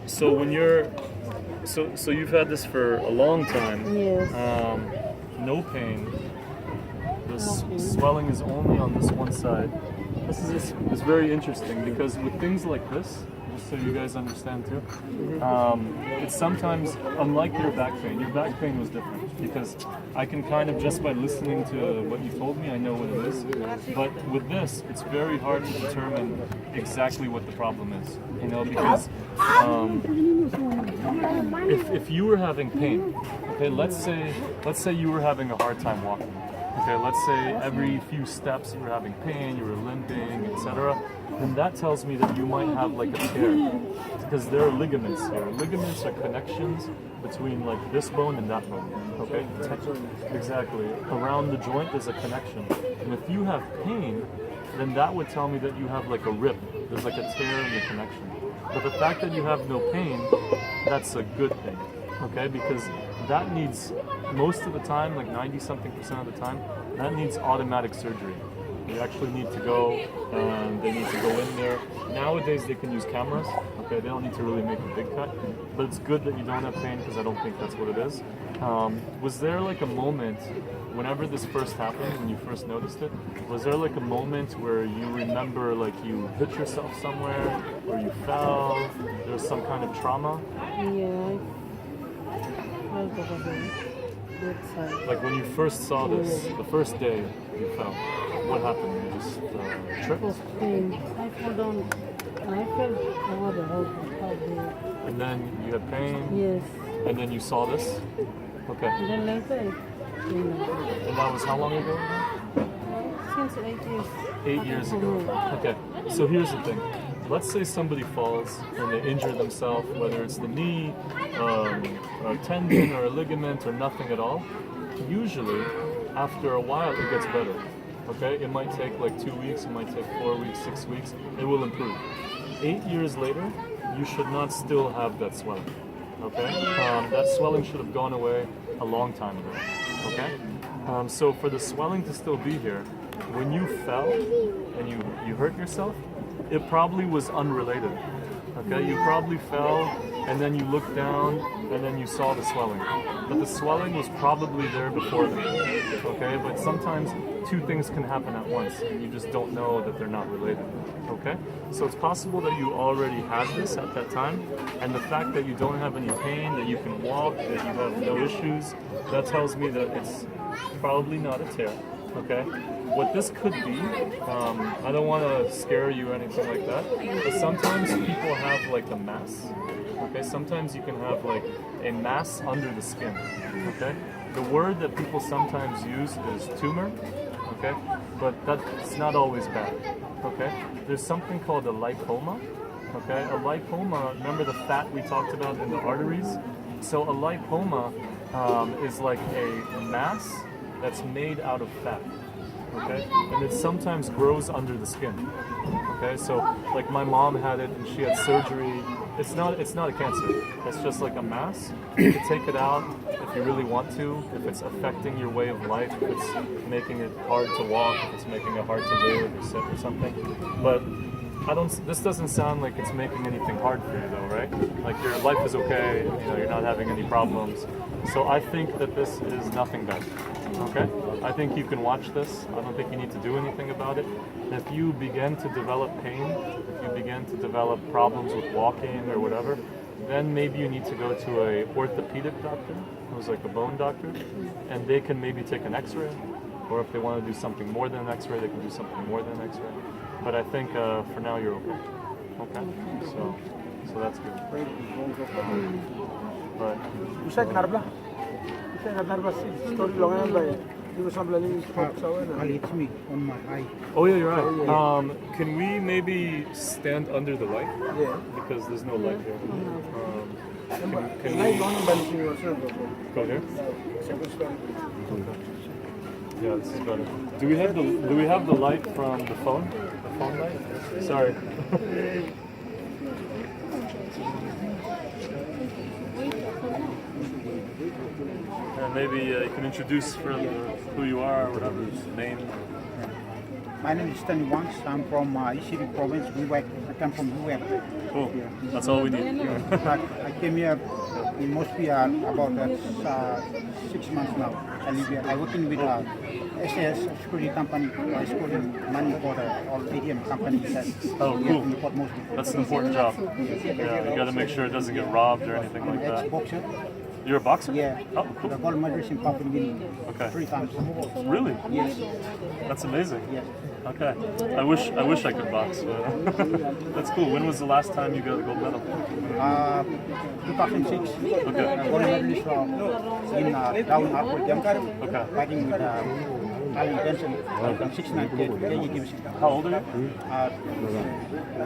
So when you're, so you've had this for a long time. Yes. No pain. The swelling is only on this one side. This is very interesting because with things like this, just so you guys understand too, it's sometimes, unlike your back pain was different because I can kind of, just by listening to what you told me, I know what it is. But with this, it's very hard to determine exactly what the problem is, you know, because if you were having pain, okay, let's say you were having a hard time walking. Okay, let's say every few steps you were having pain, you were limping, etc. Then that tells me that you might have like a tear, because there are ligaments here. Ligaments are connections between like this bone and that bone. Okay, exactly. Around the joint there's a connection, and if you have pain, then that would tell me that you have like a rip. There's like a tear in the connection. But the fact that you have no pain, that's a good thing. Okay, because that needs, most of the time, like 90-something% of the time, that needs automatic surgery. You actually need to go, and they need to go in there. Nowadays they can use cameras, okay, they don't need to really make a big cut, but it's good that you don't have pain because I don't think that's what it is. Was there like a moment, whenever this first happened, when you first noticed it, was there like a moment where you remember like you hit yourself somewhere, or you fell, there was some kind of trauma? Yeah. Like when you first saw this, the first day you fell, what happened? You just tripped? Pain. I fell down. I fell over the house. And then you had pain? Yes. And then you saw this? Okay. And then later, And that was how long ago? since 8 years. 8 years ago. Okay. So here's the thing. Let's say somebody falls and they injure themselves, whether it's the knee, or a tendon, or a ligament, or nothing at all. Usually, after a while, it gets better. Okay? It might take like 2 weeks, it might take 4 weeks, 6 weeks. It will improve. 8 years later, you should not still have that swelling. Okay? That swelling should have gone away a long time ago. Okay? So for the swelling to still be here, when you fell and you hurt yourself, it probably was unrelated. Okay, you probably fell and then you looked down and then you saw the swelling. But the swelling was probably there before then. Okay, but sometimes two things can happen at once and you just don't know that they're not related. Okay, so it's possible that you already had this at that time, and the fact that you don't have any pain, that you can walk, that you have no issues, that tells me that it's probably not a tear. Okay, what this could be, I don't want to scare you or anything like that, but sometimes people have like a mass. Okay, sometimes you can have like a mass under the skin. Okay, the word that people sometimes use is tumor. Okay, but that's not always bad. Okay, there's something called a lipoma. Okay, a lipoma, remember the fat we talked about in the arteries? So a lipoma is like a mass that's made out of fat, okay? And it sometimes grows under the skin, okay? So like my mom had it and she had surgery. It's not a cancer. It's just like a mass. You can take it out if you really want to, if it's affecting your way of life, if it's making it hard to walk, if it's making it hard to live or sit or something. But this doesn't sound like it's making anything hard for you though, right? Like your life is okay, you know, you're not having any problems. So I think that this is nothing bad. Okay? I think you can watch this. I don't think you need to do anything about it. If you begin to develop pain, if you begin to develop problems with walking or whatever, then maybe you need to go to a orthopedic doctor, who's like a bone doctor, and they can maybe take an x-ray, or if they want to do something more than an x-ray, they can do something more than an x-ray. But I think for now you're okay. Okay? So that's good. But hits me on my eye. oh yeah, you're right. Can we maybe stand under the light? Yeah. Because there's no light here. Can we go here? Yeah, this is better. Do we have the light from the phone? The phone light? Sorry. And maybe you can introduce who you are or whatever, name. My name is Stanley Wangs. I'm from Isiri province. I come from UWEC. Cool. That's all we need. I came here, it must be about 6 months now. I live here. I working with SAS security company. I schooling money for the all ATM companies. Oh, cool. In Port Moresby. That's an important job. Yeah, you got to make sure it doesn't get robbed or anything like that. Ex-boxer. You're a boxer? Yeah. Oh, The cool. gold medalist in Papua New Guinea. Okay. 3 times. Really? Yes. That's amazing. Yes. Okay. I wish I could box. But that's cool. When was the last time you got a gold medal? 2006. Okay. Gold medalist in down Africa. Okay. Fighting with Alan Benson from 690 KG division. How old are you?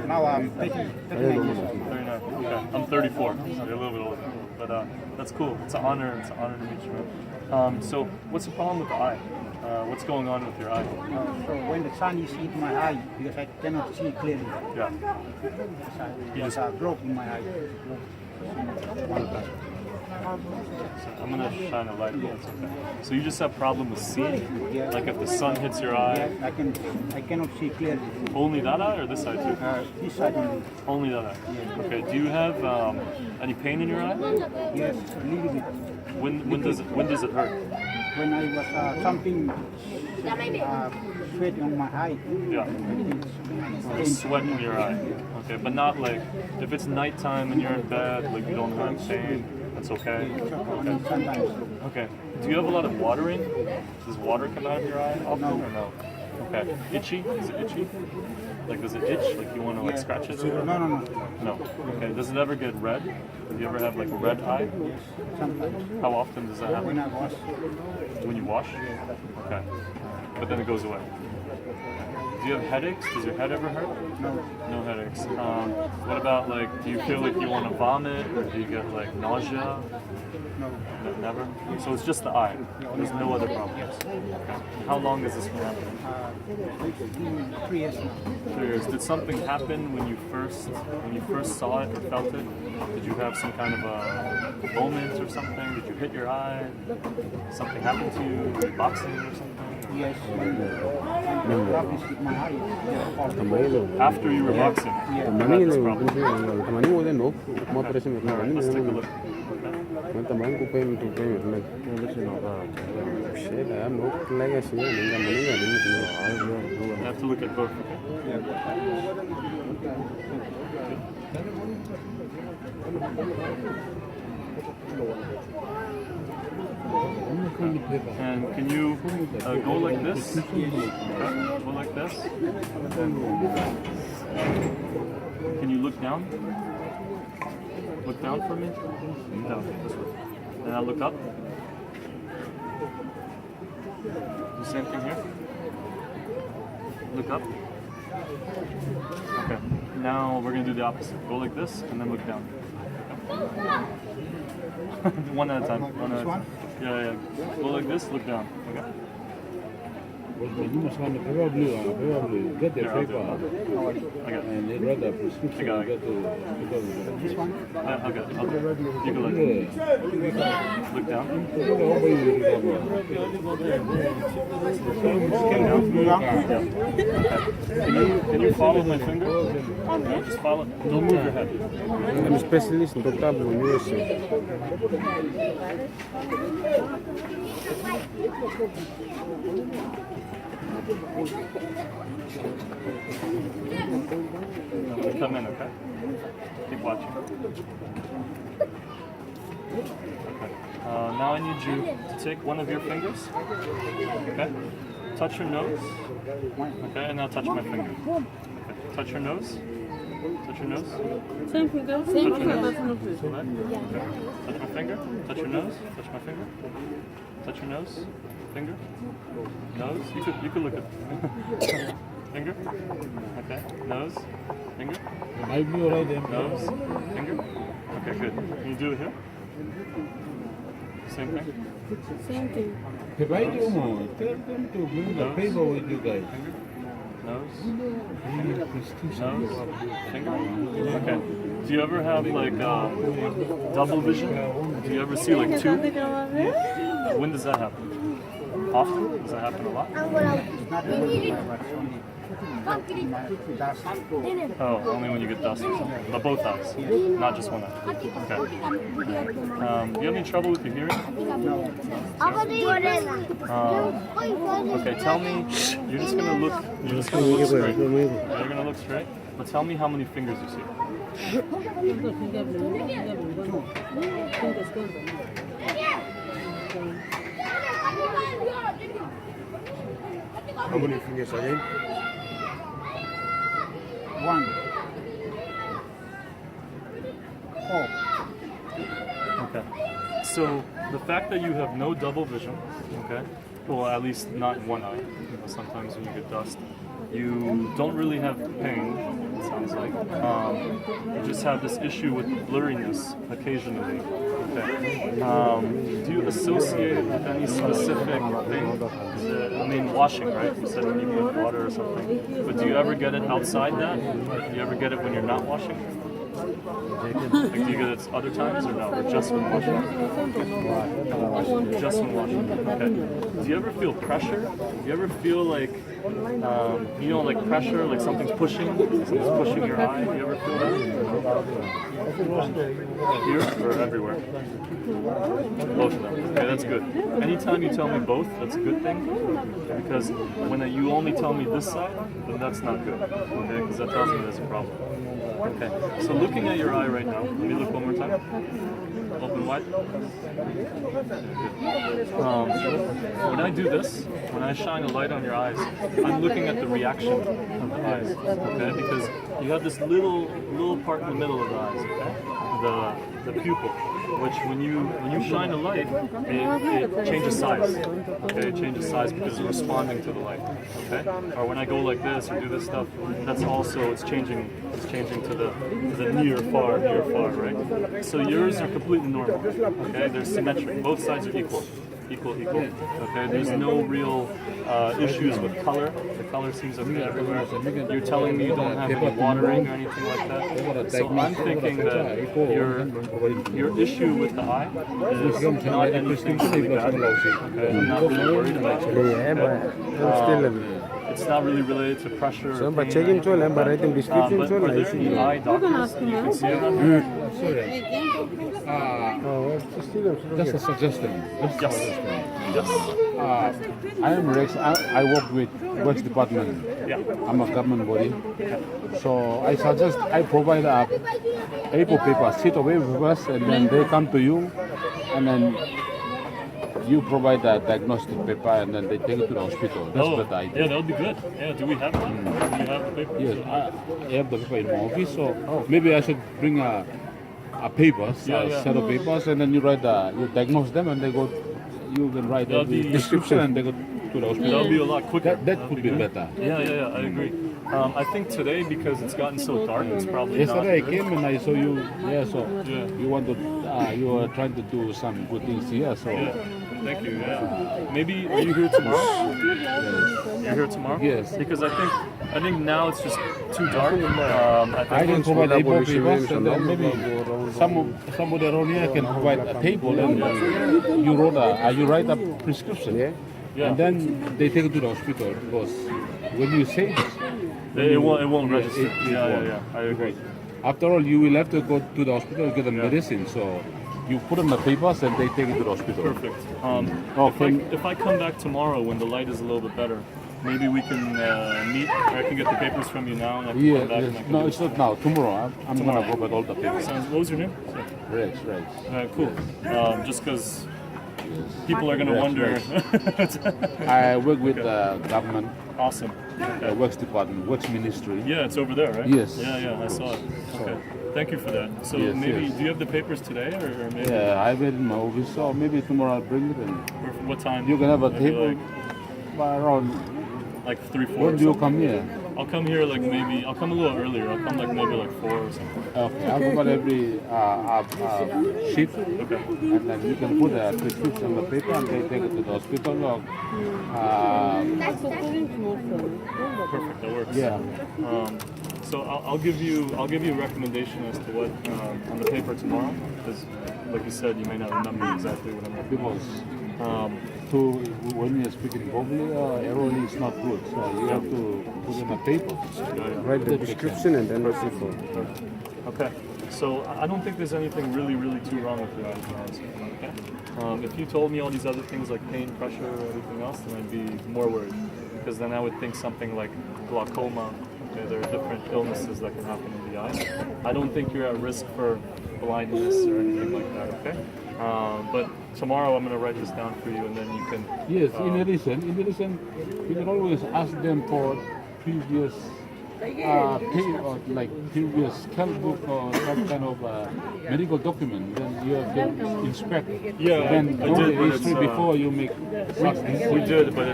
Now I'm 39 years old. 39. Okay. I'm 34. So you're a little bit older. But that's cool. It's an honor. It's an honor to meet you. So what's the problem with the eye? What's going on with your eye? So when the sun is in my eye, because I cannot see clearly, Yeah. there's a drop in my eye. I'm gonna shine a light. That's okay. So you just have problem with seeing? Yeah. Like if the sun hits your eye, I cannot see clearly. only that eye or this eye too? This side only. Only that eye. Okay. Do you have any pain in your eye? Yes, a little bit. When does it hurt? When I was something sweat on my eye. Yeah. Sweat in your eye. Okay, but not like if it's nighttime and you're in bed, like you don't have pain. That's okay. Okay. Sometimes. Okay. Do you have a lot of watering? Does water come out of your eye often or no? Okay. Itchy? Is it itchy? Like does it itch? Like you want to like scratch it? No. No. Okay. Does it ever get red? Do you ever have like a red eye? Sometimes. How often does that happen? When I was. When you wash? Okay. But then it goes away. Do you have headaches? Does your head ever hurt? No. No headaches. What about like, do you feel like you want to vomit or do you get like nausea? No. Never? So it's just the eye. There's no other problems. Okay. How long has this been happening? 3 years now. 3 years. Did something happen when you first saw it or felt it? Did you have some kind of a moment or something? Did you hit your eye? Something happened to you? Were you boxing or something? Yes. Problems with my eye. After you were boxing? You had this problem. Let's take a look. You have to look at both. And can you go like this? Okay. Go like this. Can you look down? Look down for me? No, this way. And now look up. Do the same thing here. Look up. Okay. Now we're going to do the opposite. Go like this and then look down. One at a time. One at a time. Yeah. Go like this, look down. Okay? You must probably get the Here, I'll do paper it. I got it. and they write the prescription. I got it. Get to This one. Okay. You can look. Look down. Can you follow my finger? Just follow. Don't move your head. I'm a specialist in ophthalmologist. Come in, okay? Keep watching. Okay. Now I need you to take one of your fingers. Okay? Touch your nose. Okay, and now touch my finger. Okay. Touch your nose. Touch your nose. Same finger. Touch your nose. Okay. Touch my finger. Touch your nose. Touch my finger. Touch your nose. Finger. Nose. You could look at finger. Okay. Nose. Finger. Might be alright then. Nose. Finger. Okay, good. Can you do it here? Same thing. Same thing. If I do more, tell them to bring the paper with you guys. Finger. Nose. Bring the prescription. Nose. Finger. Okay. Do you ever have like double vision? Do you ever see like two? When does that happen? Often? Does that happen a lot? It's not really, but it's only dust. Oh, only when you get dust or something. But both eyes, not just one eye. Okay. Do you have any trouble with your hearing? Okay, tell me. You're just gonna look. You're just gonna look straight. You're gonna look straight. But tell me how many fingers you see. How many fingers again? One. Oh, Okay. So the fact that you have no double vision, okay, well at least not in one eye. You know, sometimes when you get dust, you don't really have pain. It sounds like you just have this issue with blurriness occasionally. Okay. Do you associate it with any specific thing? I mean, washing, right? You said maybe with water or something. But do you ever get it outside that? Do you ever get it when you're not washing? Like, do you get it other times or no? Or just when washing? Just when washing. Okay. Do you ever feel pressure? Do you ever feel like, you know, like pressure, like something's pushing your eye? Do you ever feel that? Here or everywhere? Both of them. Okay, that's good. Anytime you tell me both, that's a good thing. Because when you only tell me this side, then that's not good. Okay, because that tells me there's a problem. Okay, so looking at your eye right now, let me look one more time. Open wide. When I do this, when I shine a light on your eyes, I'm looking at the reaction of the eyes, okay? Because you have this little part in the middle of the eyes, okay? The pupil, which when you shine a light, it changes size, okay? It changes size because it's responding to the light, okay? Or when I go like this or do this stuff, that's also, it's changing to the near far, right? So yours are completely normal, okay? They're symmetric. Both sides are equal. Okay, there's no real issues with color. The color seems okay everywhere. You're telling me you don't have any watering or anything like that. So I'm thinking that your issue with the eye is not anything really bad. Okay, I'm not really worried about it. It's not really related to pressure or pain. But are there any eye doctors that you can see around here? Just a suggestion. Yes. I am Rex. I work with Works Department. Yeah. I'm a government body. So I suggest I provide a A4 paper, sheet of A4 papers, and then they come to you, and then you provide a diagnostic paper, and then they take it to the hospital. That's what I do. Yeah, that would be good. Yeah, do we have one? Do you have the paper? Yes, I have the paper in my office, so maybe I should bring a papers, set of papers, and then you write you diagnose them, and they go. You can write the description, and they go to the hospital. That would be a lot quicker. That could be better. Yeah, I agree. I think today, because it's gotten so dark, it's probably Yesterday not I came and I saw you. Yeah, so Yeah. you want to. You are trying to do some good things here. So Yeah. Thank you. Yeah. Maybe are you here tomorrow? You're here tomorrow? Yes. Because I think now it's just too dark. I can provide A4 papers, and then maybe somebody around here can provide a table, and you write a prescription. Yeah. And then they take it to the hospital, because when you say this, It won't register. it Yeah. I agree. after all, you will have to go to the hospital and get the medicine. So you put on the papers and they take it to the hospital. Perfect. Okay. If I come back tomorrow when the light is a little bit better, maybe we can meet. Or I can get the papers from you now, and I can come back. And I can No, do it's not now. Tomorrow. I'm Tomorrow. gonna go get all the papers. What was your name? Rex. Cool. Just because people are gonna wonder. I work with the government, Awesome. Works Department, Works Ministry. Yeah, it's over there, right? Yes. Yeah, I saw it. Okay. Thank you for that. So Yes, maybe, yes. do you have the papers today, or maybe? Yeah, I have it in my office, so maybe tomorrow I'll bring it in. Or what time? You can have a Maybe table around. Like 3, 4. When or do you something? come here? I'll come here like maybe. I'll come a little earlier. I'll come like maybe like 4 or something. Okay, I'll provide every sheet, Okay. and then you can put a prescription on the paper, and they take it to the hospital. Or, Perfect. That works. yeah. So I'll give you a recommendation as to what on the paper tomorrow, because like you said, you may not remember exactly what I'm. Because to, when you're speaking publicly, orally is not good. So you have to put in a paper. Write the prescription and then listen for. Okay. So I don't think there's anything really too wrong with your eyes. Okay. If you told me all these other things like pain, pressure, or everything else, then I'd be more worried. Because then I would think something like glaucoma. Okay, there are different illnesses that can happen in the eye. I don't think you're at risk for blindness or anything like that. Okay. But tomorrow I'm going to write this down for you, and then you can. Yes. In addition, you can always ask them for previous like previous health book or some kind of medical document. Then you have to inspect. Yeah, Then I know did, the but history it's, before you make such We decisions. did, but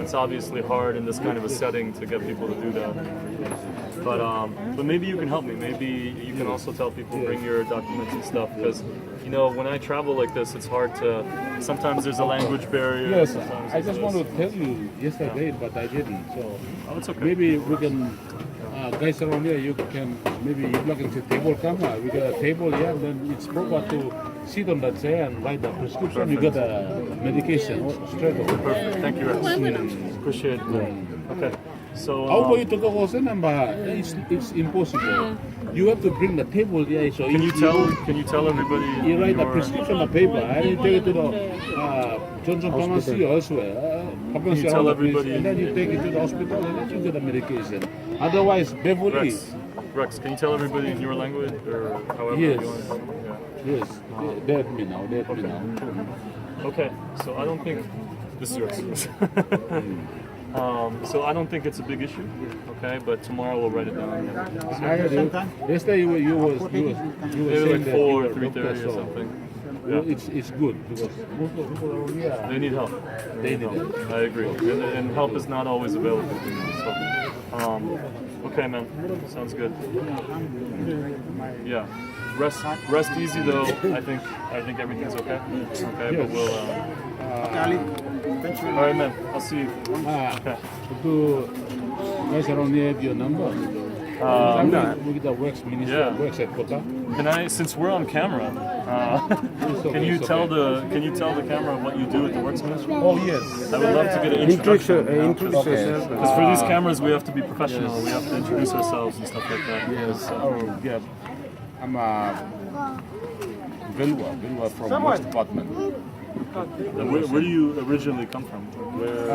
it's obviously hard in this kind of a setting to get people to do that. But maybe you can help me. Maybe you can also tell people bring your documents and stuff, because you know when I travel like this, it's hard to. Sometimes there's a language barrier. Yes, sometimes I there's just want this. to tell you yesterday, but I didn't. So Oh, it's okay. maybe we can, guys around here, you can maybe you plug into table camera. We got a table here, and then it's proper to sit on that chair and write the prescription. You got a medication straight away. Perfect. Thank you, Rex. Appreciate it. Okay. So How about you to go also number? It's impossible. You have to bring the table here. So can you tell everybody? You write a your- prescription on paper and you take it to the Johnson Pharmacy or elsewhere. Pharmacy You around tell the place, everybody- and then you take it to the hospital and then you get the medication. Otherwise, Beverly. Rex, can you tell everybody in your language or however Yes. you want to talk about it? Yes, they have me now. They have me now. Yeah. Okay, so I don't think this is yours. So I don't think it's a big issue. Okay, but tomorrow we'll write it down. I heard you. Yesterday you were Maybe saying like that 4 you or were a 3:30 doctor, or so something. it's good because most of the people around here They need help. they need help. it. I agree, and help is not always available. So, okay, man, sounds good. Yeah, rest easy though. I think everything's okay. Okay, but we'll. Ali, thanks very All right, man. I'll see you. Okay. Do guys around here have your number? We get the works minister, Yeah. works at Kota. Can I, since we're on camera, can you tell the camera what you do at the Works Ministry? Oh yes. I would love to get an introduction. Introduce yourself. Because for these cameras, we have to be professional. We have to introduce ourselves and stuff like that. Yes. Oh yeah. I'm a Vilwa from West Department. And where do you originally come from? Where?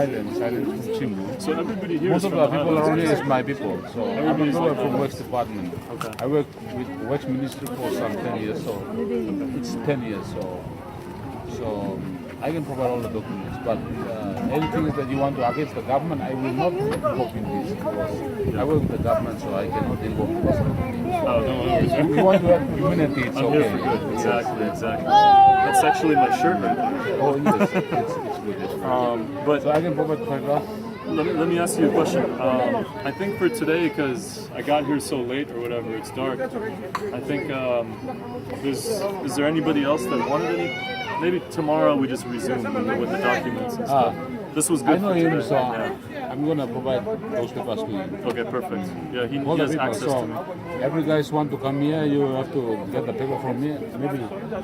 Islands from Chimbu. So everybody here Most is of from the the people around Highlands. here is my people. So I'm a Everybody's fellow like from that. Works Department. Okay. I work with Works Ministry for some 10 years. So it's 10 years. So I can provide all the documents. But anything that you want to against the government, I will not involve in this because I work with the government, so I cannot involve in this. Oh, no worries. If you want to have immunity, it's I'm okay. here for good. Exactly. That's actually my shirt right there. Oh yes, it's good. It's good. But So I can provide paragraph. let me ask you a question. I think for today, because I got here so late or whatever, it's dark. I think is there anybody else that wanted any? Maybe tomorrow we just resume with the documents and stuff. This was I good know for him, today. so Yeah. I'm gonna provide those papers to him. Okay, perfect. Yeah, he All the has people. access So to me. every guys want to come here, you have to get the paper from me. Maybe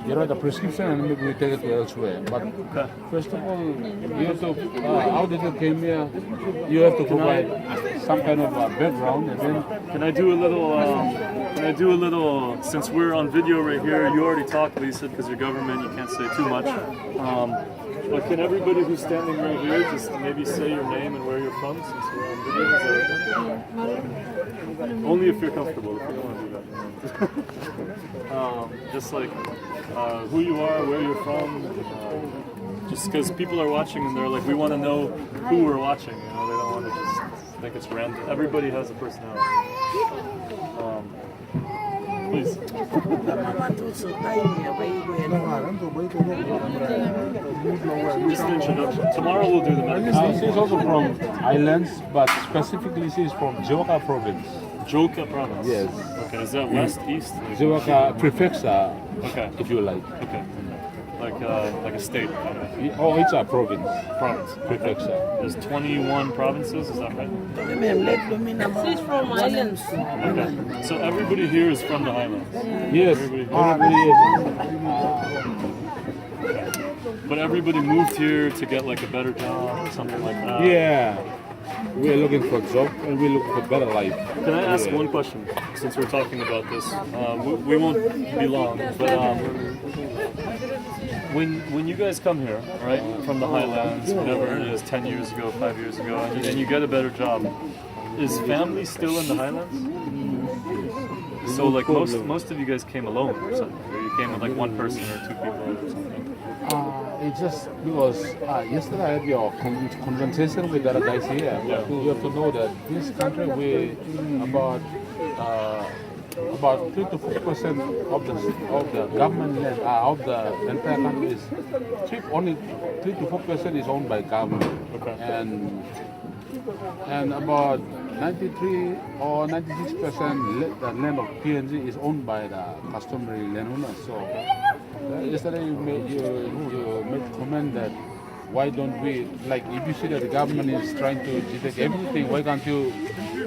you write a prescription and maybe we take it to elsewhere. But first of all, you have to. How did you came here? You have to provide some kind of background, and then Can I do a little? Since we're on video right here, you already talked, Lisa, because you're government. You can't say too much. But can everybody who's standing right here just maybe say your name and where you're from, since we're on video? Is that okay? Only if you're comfortable. If you don't want to do that. Just like who you are, where you're from. Just because people are watching and they're like, we want to know who we're watching. You know, they don't want to just think it's random. Everybody has a personality. Please. Just an introduction. Tomorrow we'll do the medical. she's also from islands, but specifically she's from Jiwaka province. Joka province. Yes. Okay, is that west, east? Jiwaka prefecture, Okay. if you like. Okay. Like a state kind of Oh, it's a province, province. prefecture. There's 21 provinces, is that right? She's from islands. Okay. So everybody here is from the highlands. Yes, Everybody- everybody is. But everybody moved here to get like a better job or something like that. Yeah, we are looking for job and we look for better life. Can I ask one question, since we're talking about this? We won't be long, but when you guys come here, right, from the highlands, whatever it is, 10 years ago, 5 years ago, and you get a better job, is family still in the highlands? So like most of you guys came alone or something, or you came with like one person or two people or something? It's just because yesterday I had your conversation with the other guys here. Yeah. You have to know that this country we about 3 to 4% of the government land of the entire country is only 3 to 4% is owned by government. Okay. And about 93 or 96% the land of PNG is owned by the customary landowners. So yesterday you made comment that why don't we, like if you see that the government is trying to detect everything, why can't you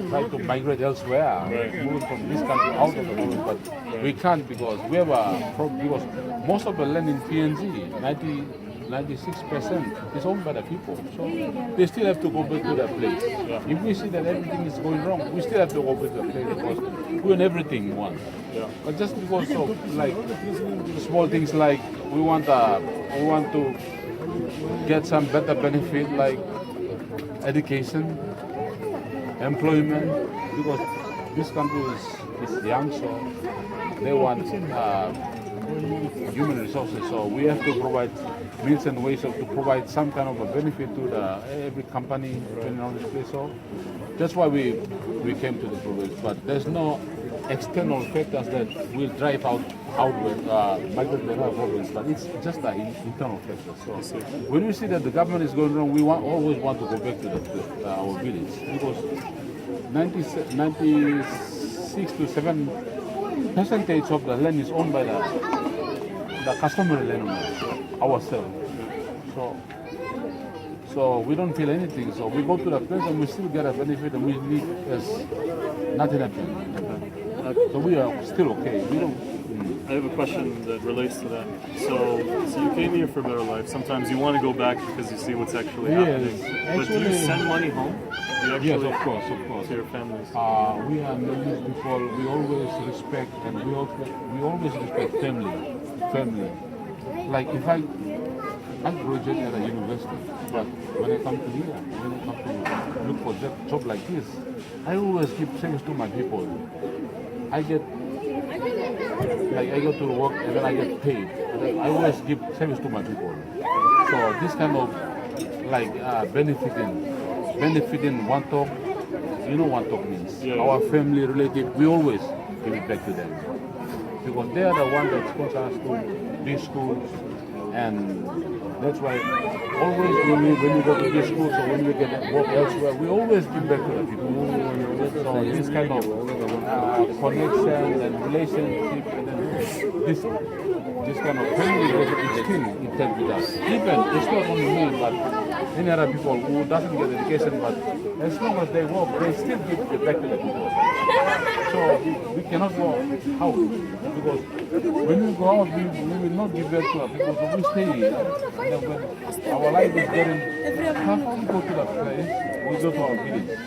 try to migrate elsewhere, move from this country out of the world? But we can't because we have a problem, because most of the land in PNG, 96% is owned by the people. So they still have to go back to their place. If we see that everything is going wrong, we still have to go back to the place because we want everything we want. But just because of like small things like we want to get some better benefit like education, employment, because this country is young, so they want human resources. So we have to provide means and ways to provide some kind of a benefit to every company depending on this place. So that's why we came to the province. But there's no external factors that will drive outward migrant labor province, but it's just an internal factor. So when we see that the government is going wrong, we always want to go back to our village because 96 to 7% of the land is owned by the customary landowners, ourselves. So we don't feel anything. So we go to the place and we still get a benefit and we live as nothing happened. So we are still okay. We don't. I have a question that relates to that. So you came here for a better life. Sometimes you want to go back because you see what's actually happening. But do you send money home? Yes, of course. To your families. We are Maldives people. We always respect and we always respect family. Like if I graduated at a university, but when I come to here, when I come to look for a job like this, I always give service to my people. I go to work and then I get paid. I always give service to my people. So this kind of like benefiting one talk, you know what talk means. Yeah. Our family, relative, we always give it back to them. Because they are the ones that sponsor us to these schools, and that's why always when we go to these schools or when we get work elsewhere, we always give back to the people. So this kind of connection and relationship, and this kind of family relationship is still intact with us. Even it's not only me, but any other people who doesn't get education, but as long as they work, they still give it back to the people. So we cannot go out because when we go out, we will not give back to our people. So we stay here. And when our life is getting tough, we go to the place, we go to our village.